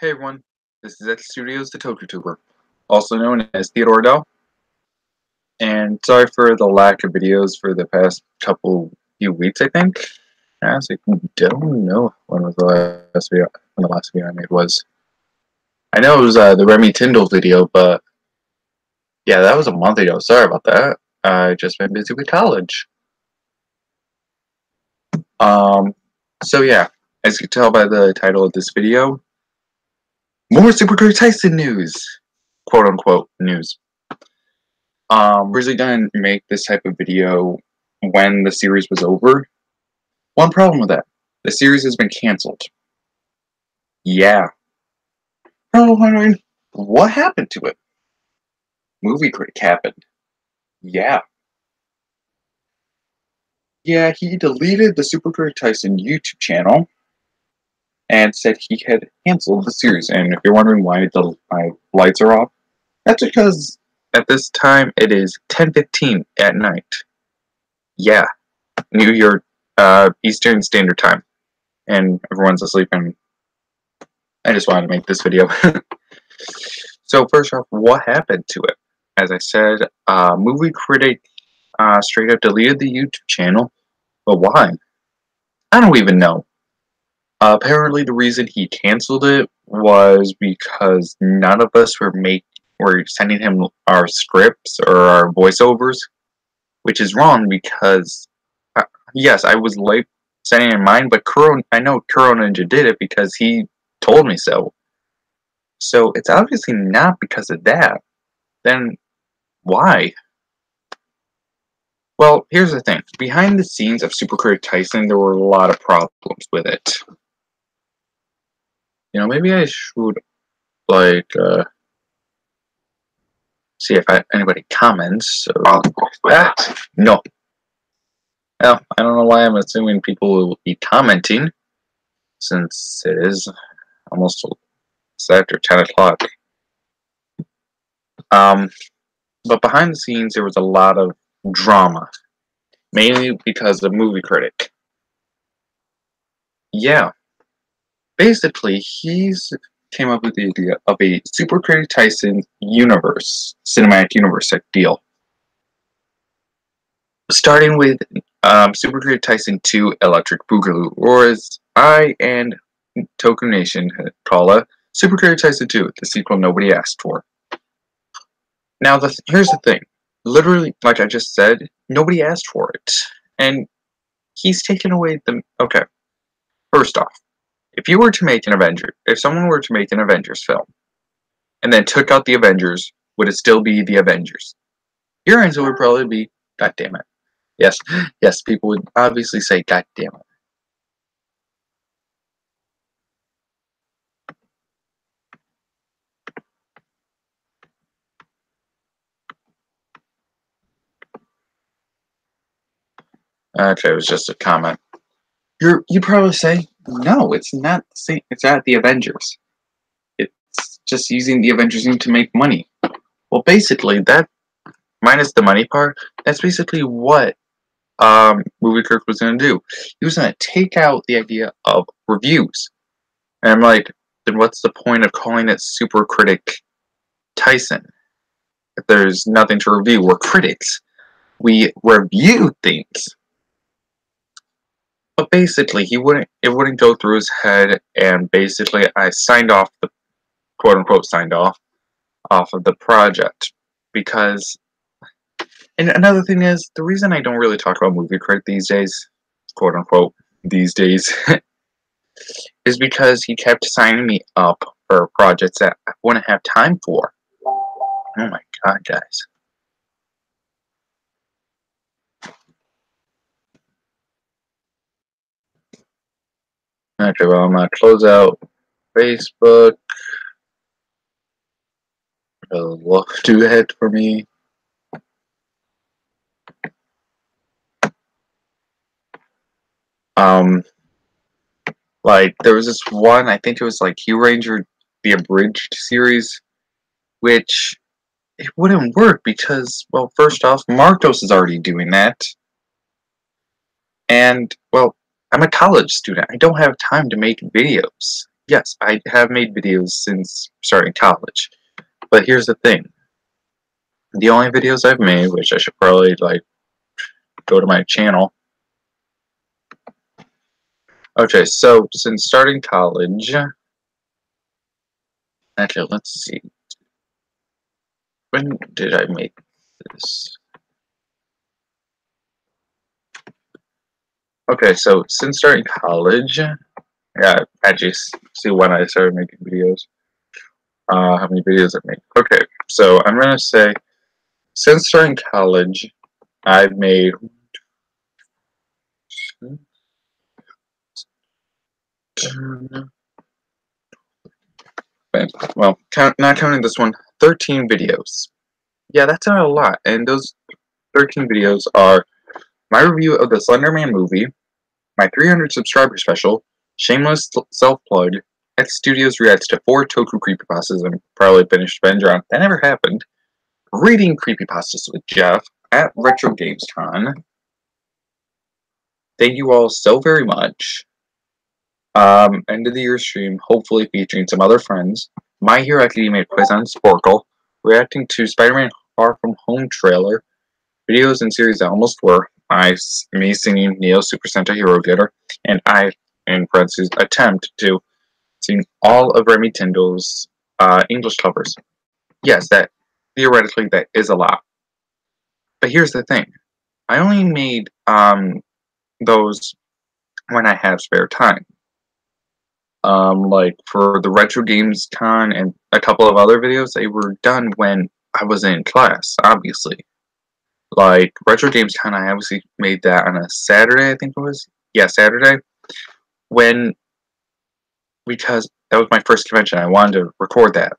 Hey everyone, this is X Studios, the TokuTuber, also known as Theodore Dell, and sorry for the lack of videos for the past few weeks, I think. I honestly don't know when was the last video I made was. I know it was the Remy Tyndall video, but yeah, that was a month ago, sorry about that. I just been busy with college. Um, so yeah, as you can tell by the title of this video, more Super Critic Taisen news! Quote unquote news. Originally gonna make this type of video when the series was over. One problem with that, the series has been canceled. Yeah. Probably wondering, what happened to it? Movie Critic happened. Yeah. Yeah, he deleted the Super Critic Taisen YouTube channel and said he had canceled the series. And if you're wondering why my lights are off, that's because at this time it is 10:15 at night. Yeah. New York, Eastern Standard Time. And everyone's asleep, and I just wanted to make this video. So first off, what happened to it? As I said, Movie Critic straight up deleted the YouTube channel, but why? I don't even know. Apparently the reason he canceled it was because none of us were sending him our scripts or our voiceovers, which is wrong because, yes, I was late sending in mine, but I know Kuro Ninja did it because he told me so. So it's obviously not because of that. Then why? Well, here's the thing. Behind the scenes of Super Critic Taisen, there were a lot of problems with it. You know, maybe I should, like, see if anybody comments. So, that? No. Well, I don't know why I'm assuming people will be commenting, since it is almost after 10 o'clock. But behind the scenes, there was a lot of drama, mainly because of Movie Critic. Yeah, basically, he's came up with the idea of a Super Critic Taisen universe, cinematic universe type deal. Starting with Super Critic Taisen 2 Electric Boogaloo, or as I and Toku Nation call it, Super Critic Taisen 2, the sequel nobody asked for. Now, here's the thing. Literally, like I just said, nobody asked for it. And he's taken away the... Okay, first off, if someone were to make an Avengers film, and then took out the Avengers, would it still be the Avengers? Your answer would probably be, God damn it. Yes, people would obviously say, God damn it. Okay, it was just a comment. You'd probably say, no, it's not the same. It's not the Avengers. It's just using the Avengers to make money. Well, basically, that, minus the money part, that's basically what Movie Critic was going to do. He was going to take out the idea of reviews. And I'm like, then what's the point of calling it Super Critic Taisen? If there's nothing to review, we're critics. We review things. But basically, it wouldn't go through his head, and basically I signed off the, quote unquote, signed off of the project. Because, and another thing is, the reason I don't really talk about Movie Critic these days, quote unquote, these days, is because he kept signing me up for projects that I wouldn't have time for. Oh my god, guys. Okay, well, I'm gonna close out Facebook. Look too ahead for me. Like, there was this one, I think it was like Hugh Ranger, the abridged series, which it wouldn't work because, well, first off, Marcos is already doing that. And, well, I'm a college student. I don't have time to make videos. yes, I have made videos since starting college. But here's the thing. The only videos I've made, which I should probably, like, go to my channel. Okay, so since starting college, actually, let's see. When did I make this? Okay, so since starting college, yeah, I just see when I started making videos. How many videos I made. Okay, so I'm gonna say since starting college, I've made well, not counting this one, 13 videos. Yeah, that's not a lot, and those 13 videos are my review of the Slender Man movie, my 300 subscriber special, shameless self-plug, X Studios reacts to 4 Toku creepypastas and probably finished Avenger on. That never happened. Reading creepypastas with Jeff at Retro Games Con. Thank you all so very much. End of the year stream, hopefully featuring some other friends. My Hero Academia quiz on Sporkle. Reacting to Spider-Man Far From Home trailer. Videos and series that almost were. Me singing Neo Super Sentai Hero Getter. And I, in parentheses, attempt to sing all of Remy Tindall's English covers. Yes, that theoretically that is a lot. But here's the thing. I only made those when I have spare time. Like for the Retro Games Con and a couple of other videos, they were done when I was in class, obviously. Like Retro Games Con, I obviously made that on a Saturday, I think it was. Yeah, Saturday. When, because that was my first convention, I wanted to record that.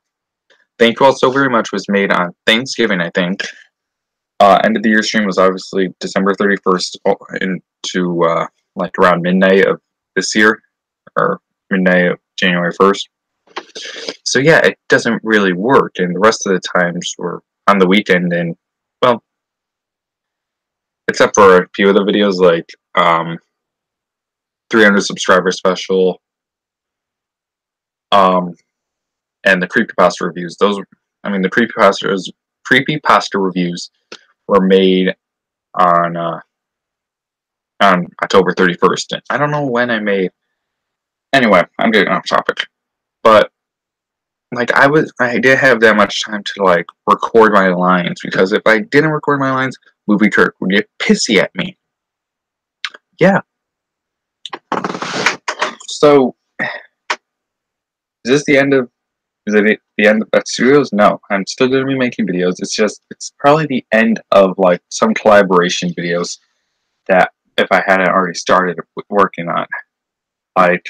Thank You All So Very Much was made on Thanksgiving, I think. End of the year stream was obviously December 31st into like around midnight of this year, or midnight of January 1st. So yeah, it doesn't really work, and the rest of the times were on the weekend, and well, except for a few of the videos like 300 subscriber special, and the creepypasta reviews. Those, I mean, the creepypasta reviews were made on October 31st. I don't know when I made. Anyway, I'm getting off topic, but like I didn't have that much time to like record my lines, because if I didn't record my lines, Movie Kirk would get pissy at me. Yeah. So, is this the end of? Is it the end of X Studios? No, I'm still going to be making videos. It's probably the end of like some collaboration videos that if I hadn't already started working on, like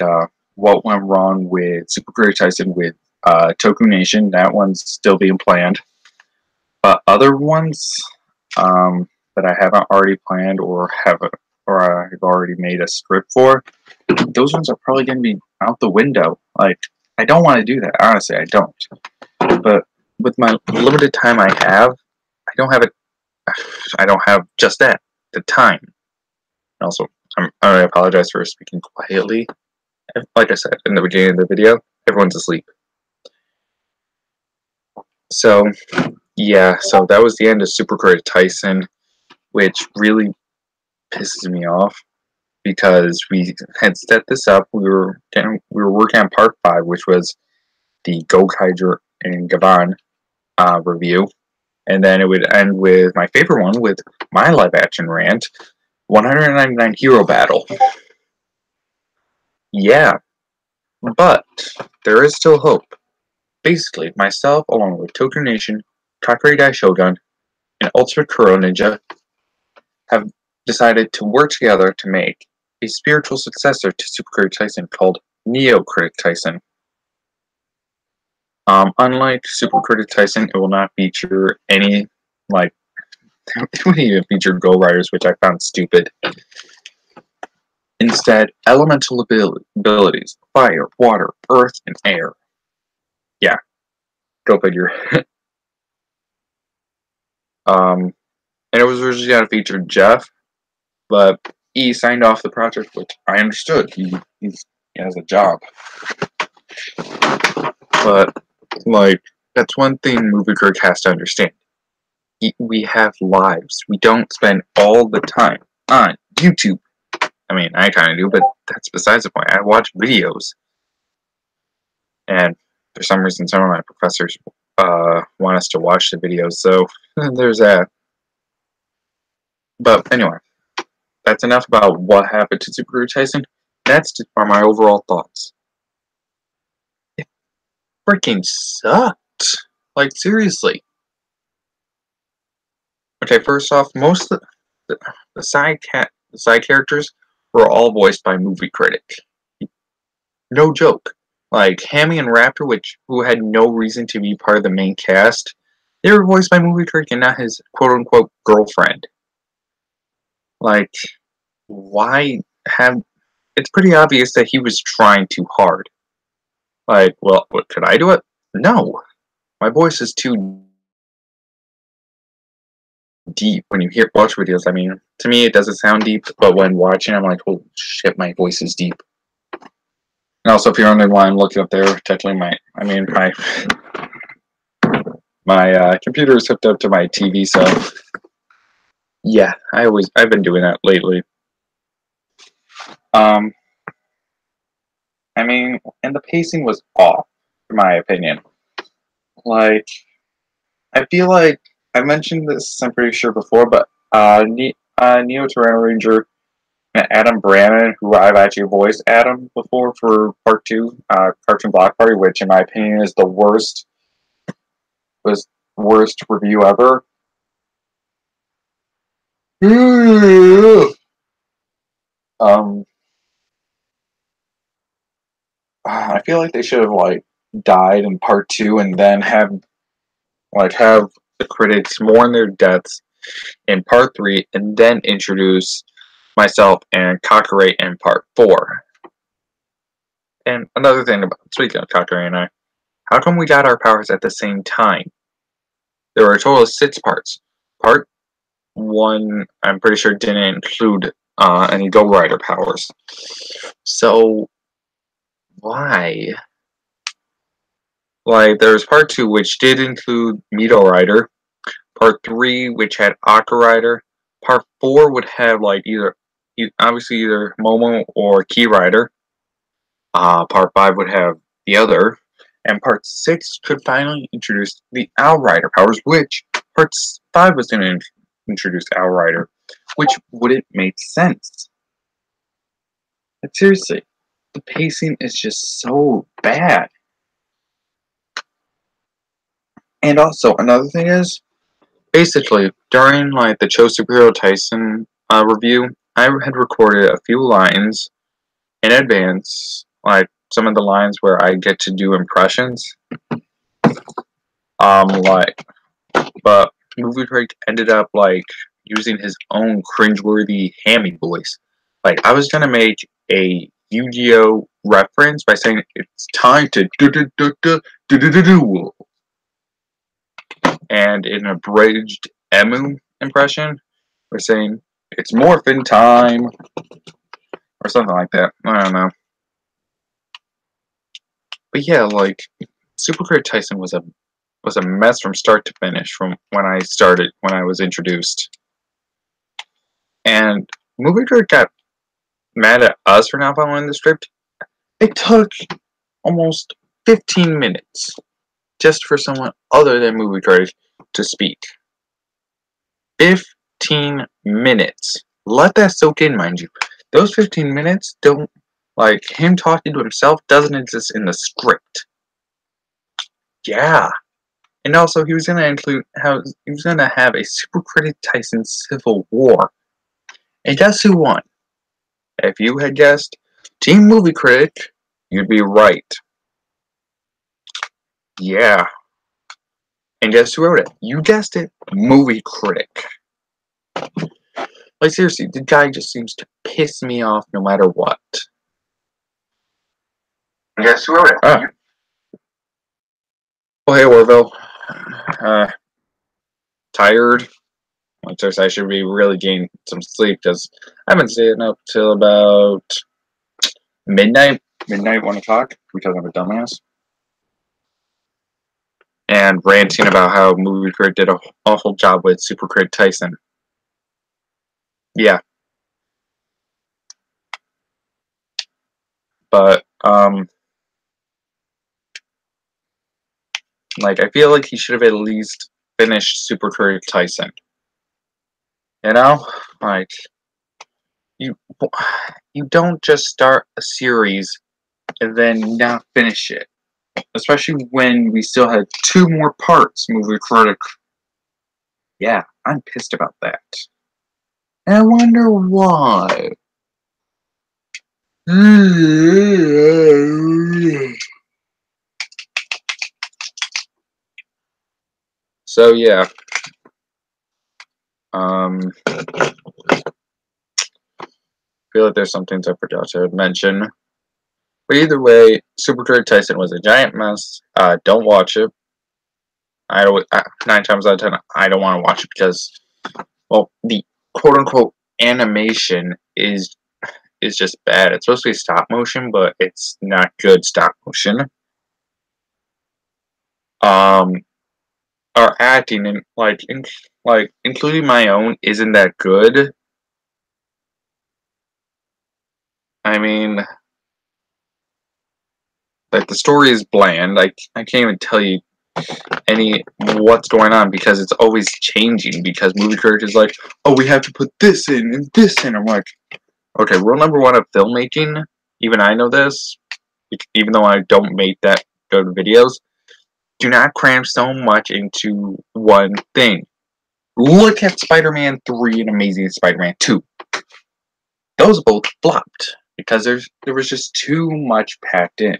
what went wrong with Super Critic Taisen with Toku Nation. That one's still being planned. But other ones that I haven't already planned or I've already made a script for, those ones are probably going to be out the window. Like, I don't want to do that. Honestly, I don't. But with my limited time I have, I don't have it. I don't have just that, the time. And also, I apologize for speaking quietly. Like I said in the beginning of the video, everyone's asleep. So, yeah, so that was the end of Super Critic Taisen, which really pisses me off because we had set this up. We were working on part 5, which was the Gokaiger and Gavan review, and then it would end with my favorite one, with my live action rant, 199 Hero Battle. Yeah, but there is still hope. Basically, myself, along with Toku Nation, Kakurai Dai Shogun, and Ultimate Kuro Ninja, have decided to work together to make a spiritual successor to Super Critic Taisen called Neo Critic Taisen. Unlike Super Critic Taisen, it will not feature any, like, it wouldn't even feature Go Riders, which I found stupid. Instead, elemental abilities, fire, water, earth, and air. Yeah, go figure. And it was originally going to feature Jeff, but he signed off the project, which I understood. He has a job. But, like, that's one thing Movie Critic has to understand. We have lives. We don't spend all the time on YouTube. I mean, I kind of do, but that's besides the point. I watch videos. And for some reason, some of my professors want us to watch the videos, so there's that. But anyway, that's enough about what happened to Super Critic Taisen. Next are my overall thoughts. It freaking sucked. Like, seriously. Okay, first off, most of the side characters were all voiced by Movie Critic. No joke. Like Hammy and Raptor, who had no reason to be part of the main cast, they were voiced by Movie Critic and not his quote-unquote girlfriend. Like, why have... It's pretty obvious that he was trying too hard. Like, well, what, could I do it? No. My voice is too deep when you watch videos. I mean, to me it doesn't sound deep, but when watching I'm like, oh shit, my voice is deep. And also, if you're wondering why I'm looking up there, technically my computer is hooked up to my TV, so yeah, I've been doing that lately. I mean, and the pacing was off, in my opinion. Like, I feel like I mentioned this, I'm pretty sure before, but Neo Tyranno Ranger and Adam Brannon, who I've actually voiced Adam before for Part 2, Cartoon Block Party, which in my opinion is the worst review ever. I feel like they should have like died in Part 2 and then have the critics mourn their deaths in Part 3 and then introduce myself and Kakarei in Part 4. And another thing about, speaking of Kakarei and I, how come we got our powers at the same time? There were a total of 6 parts. Part 1, I'm pretty sure, didn't include any Go Rider powers. So, why? Like, there's Part 2, which did include Mito Rider. Part 3, which had Aqua Rider. Part 4 would have, like, obviously either Momo or Key Rider. Part 5 would have the other. And Part 6 could finally introduce the Owl Rider powers, which Part 5 was going to introduce Owl Rider, which wouldn't make sense. But seriously, the pacing is just so bad. And also, another thing is, basically, during like the Super Critic Taisen review, I had recorded a few lines in advance, like some of the lines where I get to do impressions. But Movie Critic ended up like using his own cringeworthy Hammy voice. Like, I was gonna make a Yu-Gi-Oh reference by saying it's time to do, and in an abridged Emu impression, we're saying it's morphin' time, or something like that. I don't know. But yeah, like, Super Critic Taisen was a mess from start to finish from when I was introduced. And Movie Critic got mad at us for not following the script. It took almost 15 minutes just for someone other than Movie Critic to speak. 15 minutes. Let that soak in, mind you. Those 15 minutes don't, like, him talking to himself doesn't exist in the script. Yeah. And also, he was gonna have a Super Critic Taisen Civil War. And guess who won? If you had guessed Team Movie Critic, you'd be right. Yeah. And guess who wrote it? You guessed it, Movie Critic. Like, seriously, the guy just seems to piss me off no matter what. And guess who wrote it? Oh, hey, Orville. Tired. I should be really getting some sleep because I've been staying up till about midnight. Midnight, 1 o'clock. We talking about dumbass? and ranting about how Movie Critic did an awful job with Super Critic Taisen. Yeah. But, like, I feel like he should have at least finished Super Critic Taisen. You know? Like, you don't just start a series and then not finish it. Especially when we still had 2 more parts, Movie Critic. Yeah, I'm pissed about that. And I wonder why. So yeah. I feel like there's some things I forgot to mention. But either way, Super Critic Taisen was a giant mess. Don't watch it. 9 times out of 10, I don't want to watch it because, well, the quote-unquote animation is just bad. It's supposed to be stop motion, but it's not good stop motion. Our acting and including my own isn't that good. I mean, like the story is bland. I can't even tell you what's going on because it's always changing. Because movie creators is like, oh, we have to put this in and this in. I'm like, okay, rule number 1 of filmmaking. Even I know this, even though I don't make that good videos. Do not cram so much into one thing. Look at Spider-Man 3 and Amazing Spider-Man 2. Those both flopped because there was just too much packed in.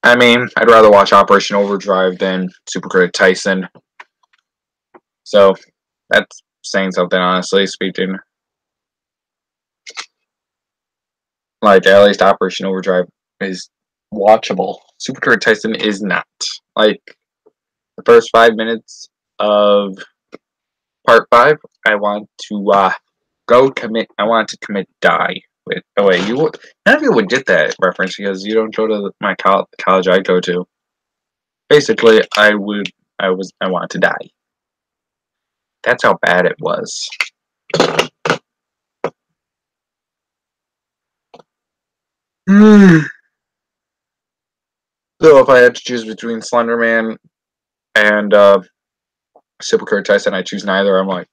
I mean, I'd rather watch Operation Overdrive than Super Critic Taisen. So, that's saying something, honestly speaking. Like, at least Operation Overdrive is watchable. Super Critic Taisen is not. Like, the first 5 minutes of Part 5, I want to, I want to commit die. Oh wait, none of you would get that reference because you don't go to my college I go to. Basically, I want to die. That's how bad it was. So if I had to choose between Slenderman and Super Critic Taisen, I choose neither. I'm like,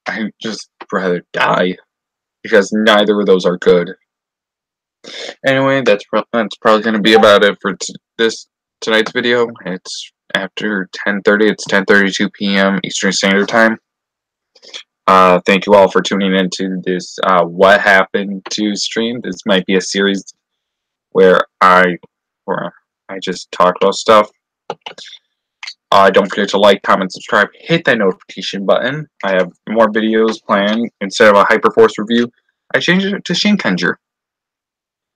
I just rather die because neither of those are good. Anyway, that's probably going to be about it for tonight's video. It's after 10:30. It's 10:32 p.m. Eastern Standard Time. Thank you all for tuning into this What Happened to stream. This might be a series where I just talk about stuff. Don't forget to like, comment, subscribe, hit that notification button. I have more videos planned. Instead of a Hyperforce review, I changed it to Shinkenger.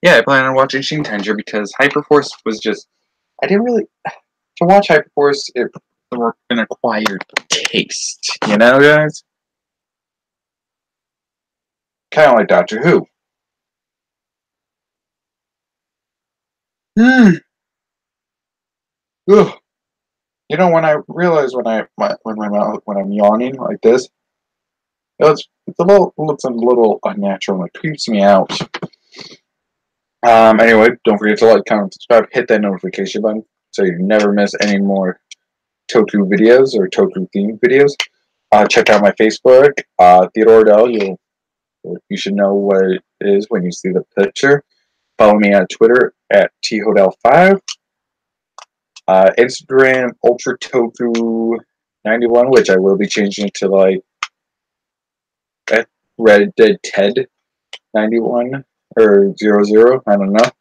Yeah, I plan on watching Shinkenger because Hyperforce was just... I didn't really... To watch Hyperforce, it was an acquired taste. You know, guys? Kind of like Doctor Who. Ugh. You know, when I realize when I'm yawning like this, it's looks a little unnatural and it creeps me out. Anyway, don't forget to like, comment, subscribe, hit that notification button so you never miss any more Toku videos or Toku themed videos. Check out my Facebook, Theodore Dell. You should know what it is when you see the picture. Follow me on Twitter at thodel5. Instagram Ultra Toku 91, which I will be changing to like Red Dead Ted 91 or 00. I don't know.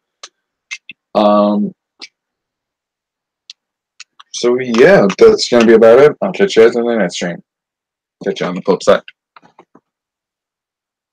So yeah, that's gonna be about it. I'll catch you guys in the next stream. Catch you on the flip side.